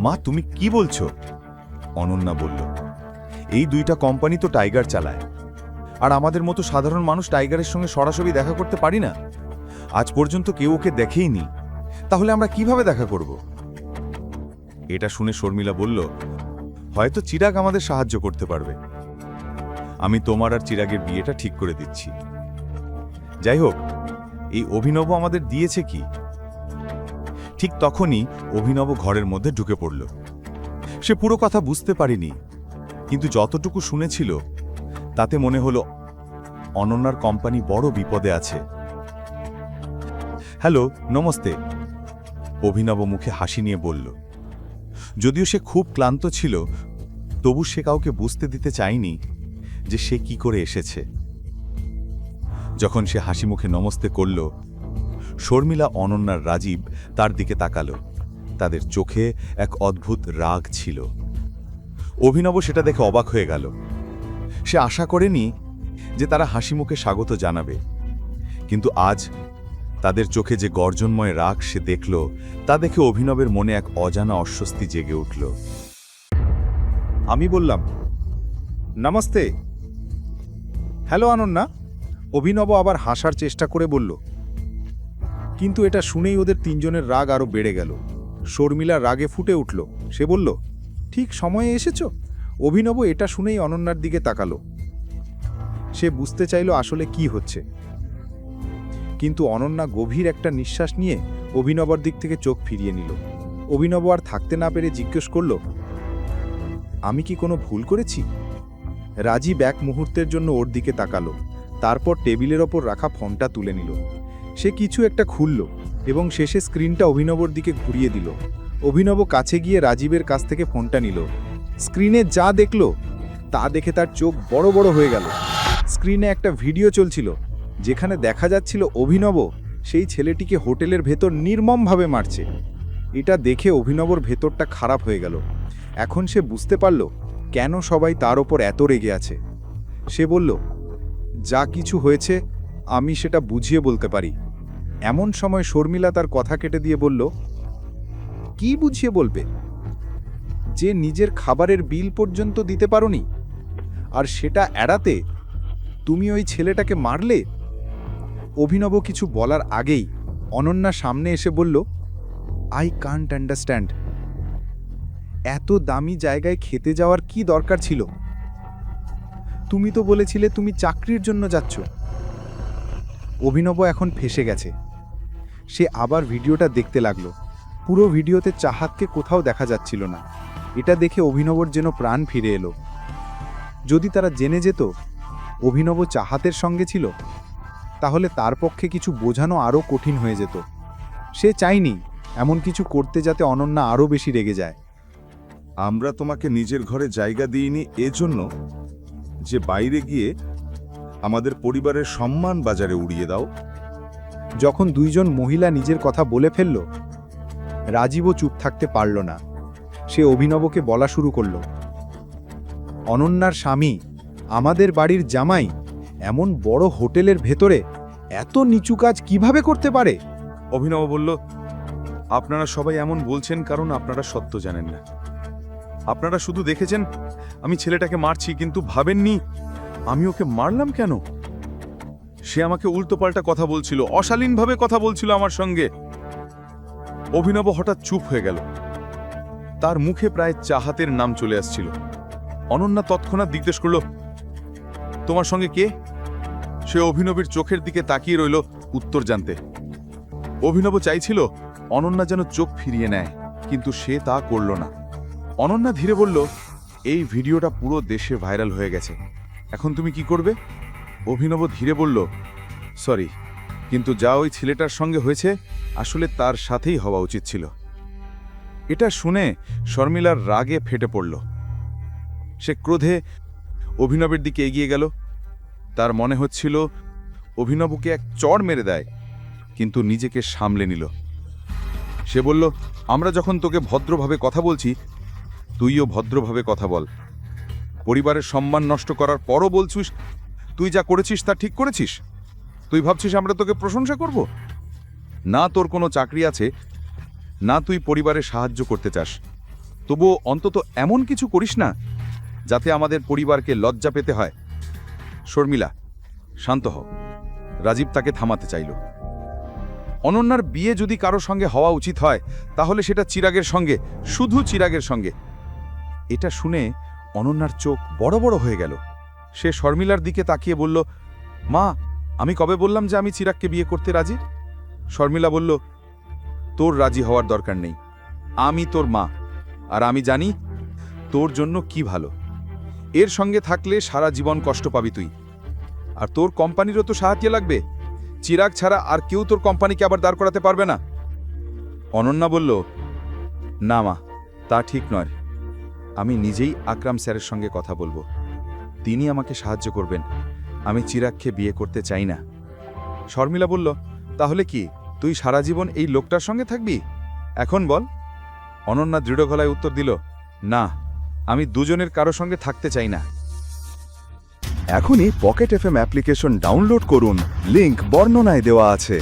মা, তুমি কি বলছো? অনন্যা বলল, এই দুইটা কোম্পানি তো টাইগার চালায়, আর আমাদের মতো সাধারণ মানুষ টাইগারের সঙ্গে সরাসরি দেখা করতে পারি না। আজ পর্যন্ত কেউ ওকে দেখেইনি, তাহলে আমরা কিভাবে দেখা করব? এটা শুনে শর্মিলা বলল, হয়তো চিরাগ আমাদের সাহায্য করতে পারবে। আমি তোমার আর চিরাগের বিয়েটা ঠিক করে দিচ্ছি। যাই হোক, এই অভিনব আমাদের দিয়েছে কি? ঠিক তখনই অভিনব ঘরের মধ্যে ঢুকে পড়ল। সে পুরো কথা বুঝতে পারেনি, কিন্তু যতটুকু শুনেছিল তাতে মনে হলো অনন্যার কোম্পানি বড় বিপদে আছে। হ্যালো, নমস্তে, অভিনব মুখে হাসি নিয়ে বলল। যদিও সে খুব ক্লান্ত ছিল, তবু সে কাউকে বুঝতে দিতে চায়নি যে সে কি করে এসেছে। যখন সে হাসি মুখে নমস্তে করল, শর্মিলা, অনন্যার রাজীব তার দিকে তাকালো। তাদের চোখে এক অদ্ভুত রাগ ছিল। অভিনব সেটা দেখে অবাক হয়ে গেল। সে আশা করেনি যে তারা হাসি মুখে স্বাগত জানাবে, কিন্তু আজ তাদের চোখে যে গর্জনময় রাগ সে দেখল, তা দেখে অভিনবের মনে এক অজানা অস্বস্তি জেগে উঠল। আমি বললাম, নমস্তে। হ্যালো অনন্যা। অভিনব আবার হাসার চেষ্টা করে বলল, কিন্তু এটা শুনেই ওদের তিনজনের রাগ আরও বেড়ে গেল। শর্মিলা রাগে ফুটে উঠল। সে বলল, ঠিক সময়ে এসেছ। অভিনব এটা শুনেই অনন্যার দিকে তাকালো। সে বুঝতে চাইল আসলে কি হচ্ছে, কিন্তু অনন্যা গভীর একটা নিঃশ্বাস নিয়ে অভিনবর দিক থেকে চোখ ফিরিয়ে নিল। অভিনব আর থাকতে না পেরে জিজ্ঞেস করল, আমি কি কোনো ভুল করেছি? রাজীব এক মুহূর্তের জন্য ওর দিকে তাকালো, তারপর টেবিলের ওপর রাখা ফোনটা তুলে নিল। সে কিছু একটা খুলল এবং শেষে স্ক্রিনটা অভিনবর দিকে ঘুরিয়ে দিল। অভিনব কাছে গিয়ে রাজীবের কাছ থেকে ফোনটা নিল। স্ক্রিনে যা দেখল তা দেখে তার চোখ বড় বড় হয়ে গেল। স্ক্রিনে একটা ভিডিও চলছিল, যেখানে দেখা যাচ্ছিল অভিনব সেই ছেলেটিকে হোটেলের ভেতর নির্মমভাবে মারছে। এটা দেখে অভিনবর ভেতরটা খারাপ হয়ে গেল। এখন সে বুঝতে পারল কেন সবাই তার ওপর এত রেগে আছে। সে বলল, যা কিছু হয়েছে আমি সেটা বুঝিয়ে বলতে পারি। এমন সময় শর্মিলা তার কথা কেটে দিয়ে বলল, কি বুঝিয়ে বলবে? যে নিজের খাবারের বিল পর্যন্ত দিতে পারোনি, আর সেটা এড়াতে তুমি ওই ছেলেটাকে মারলে? অভিনব কিছু বলার আগেই অনন্যা সামনে এসে বলল, আই কান্ট আন্ডারস্ট্যান্ড। এত দামি জায়গায় খেতে যাওয়ার কি দরকার ছিল? তুমি তো বলেছিলে তুমি চাকরির জন্য যাচ্ছ। অভিনব এখন ফেঁসে গেছে। সে আবার ভিডিওটা দেখতে লাগলো। পুরো ভিডিওতে চাহাতকে কোথাও দেখা যাচ্ছিল না। এটা দেখে অভিনবর যেন প্রাণ ফিরে এলো। যদি তারা জেনে যেত অভিনব চাহাতের সঙ্গে ছিল, তাহলে তার পক্ষে কিছু বোঝানো আরও কঠিন হয়ে যেত। সে চায়নি এমন কিছু করতে যাতে অনন্যা আরও বেশি রেগে যায়। আমরা তোমাকে নিজের ঘরে জায়গা দিইনি এজন্য যে বাইরে গিয়ে আমাদের পরিবারের সম্মান বাজারে উড়িয়ে দাও। যখন দুইজন মহিলা নিজের কথা বলে ফেলল, রাজীবও চুপ থাকতে পারল না। সে অভিনবকে বলা শুরু করল, অনন্যার স্বামী, আমাদের বাড়ির জামাই, এমন বড় হোটেলের ভেতরে এত নিচু কাজ কিভাবে করতে পারে? অভিনব বলল, আপনারা সবাই এমন বলছেন কারণ আপনারা সত্য জানেন না। আপনারা শুধু দেখেছেন আমি ছেলেটাকে মারছি, কিন্তু ভাবেননি আমি ওকে মারলাম কেন। সে আমাকে উল্টোপাল্টা কথা বলছিল, অশালীনভাবে কথা বলছিল আমার সঙ্গে। অভিনব হঠাৎ চুপ হয়ে গেল। তার মুখে প্রায় চাহাতের নাম চলে আসছিল। অনন্যা তৎক্ষণাৎ জিজ্ঞেস করল, তোমার সঙ্গে কে? সে অভিনবের চোখের দিকে তাকিয়ে রইল উত্তর জানতে। অভিনব চাইছিল অনন্যা যেন চোখ ফিরিয়ে নেয়, কিন্তু সে তা করল না। অনন্যা ধীরে বলল, এই ভিডিওটা পুরো দেশে ভাইরাল হয়ে গেছে, এখন তুমি কি করবে? অভিনব ধীরে বলল, সরি, কিন্তু যা ওই ছেলেটার সঙ্গে হয়েছে আসলে তার সাথেই হওয়া উচিত ছিল। এটা শুনে শর্মিলার রাগে ফেটে পড়ল। সে ক্রোধে অভিনবের দিকে এগিয়ে গেল। তার মনে হচ্ছিল অভিনবকে এক চড় মেরে দেয়, কিন্তু নিজেকে সামলে নিল। সে বলল, আমরা যখন তোকে ভদ্রভাবে কথা বলছি, তুইও ভদ্রভাবে কথা বল। পরিবারের সম্মান নষ্ট করার পরও বলছিস তুই যা করেছিস তা ঠিক করেছিস? তুই ভাবছিস আমরা তোকে প্রশংসা করব? না তোর কোনো চাকরি আছে, না তুই পরিবারে সাহায্য করতে চাস। তবুও অন্তত এমন কিছু করিস না যাতে আমাদের পরিবারকে লজ্জা পেতে হয়। শর্মিলা, শান্ত হও। রাজীব তাকে থামাতে চাইল। অনন্যার বিয়ে যদি কারো সঙ্গে হওয়া উচিত হয় তাহলে সেটা চিরাগের সঙ্গে, শুধু চিরাগের সঙ্গে। এটা শুনে অনন্যার চোখ বড় বড় হয়ে গেল। সে শর্মিলার দিকে তাকিয়ে বলল, মা, আমি কবে বললাম যে আমি চিরাগকে বিয়ে করতে রাজি? শর্মিলা বলল, তোর রাজি হওয়ার দরকার নেই। আমি তোর মা, আর আমি জানি তোর জন্য কি ভালো। এর সঙ্গে থাকলে সারা জীবন কষ্ট পাবি তুই। আর তোর কোম্পানিরও তো সাহায্য লাগবে। চিরাগ ছাড়া আর কেউ তোর কোম্পানিকে আবার দাঁড় করাতে পারবে না। অনন্যা বলল, না মা, তা ঠিক নয়। আমি নিজেই আকরাম স্যারের সঙ্গে কথা বলবো। তিনি আমাকে সাহায্য করবেন। আমি চিরাগকে বিয়ে করতে চাই না। শর্মিলা বলল, তাহলে কি তুই সারা জীবন এই লোকটার সঙ্গে থাকবি? এখন বল। অনন্যা দৃঢ় গলায় উত্তর দিল, না, আমি দুজনের কারো সঙ্গে থাকতে চাই না। এখনই পকেট এফএম অ্যাপ্লিকেশন ডাউনলোড করুন, লিংক বর্ণনায় দেওয়া আছে।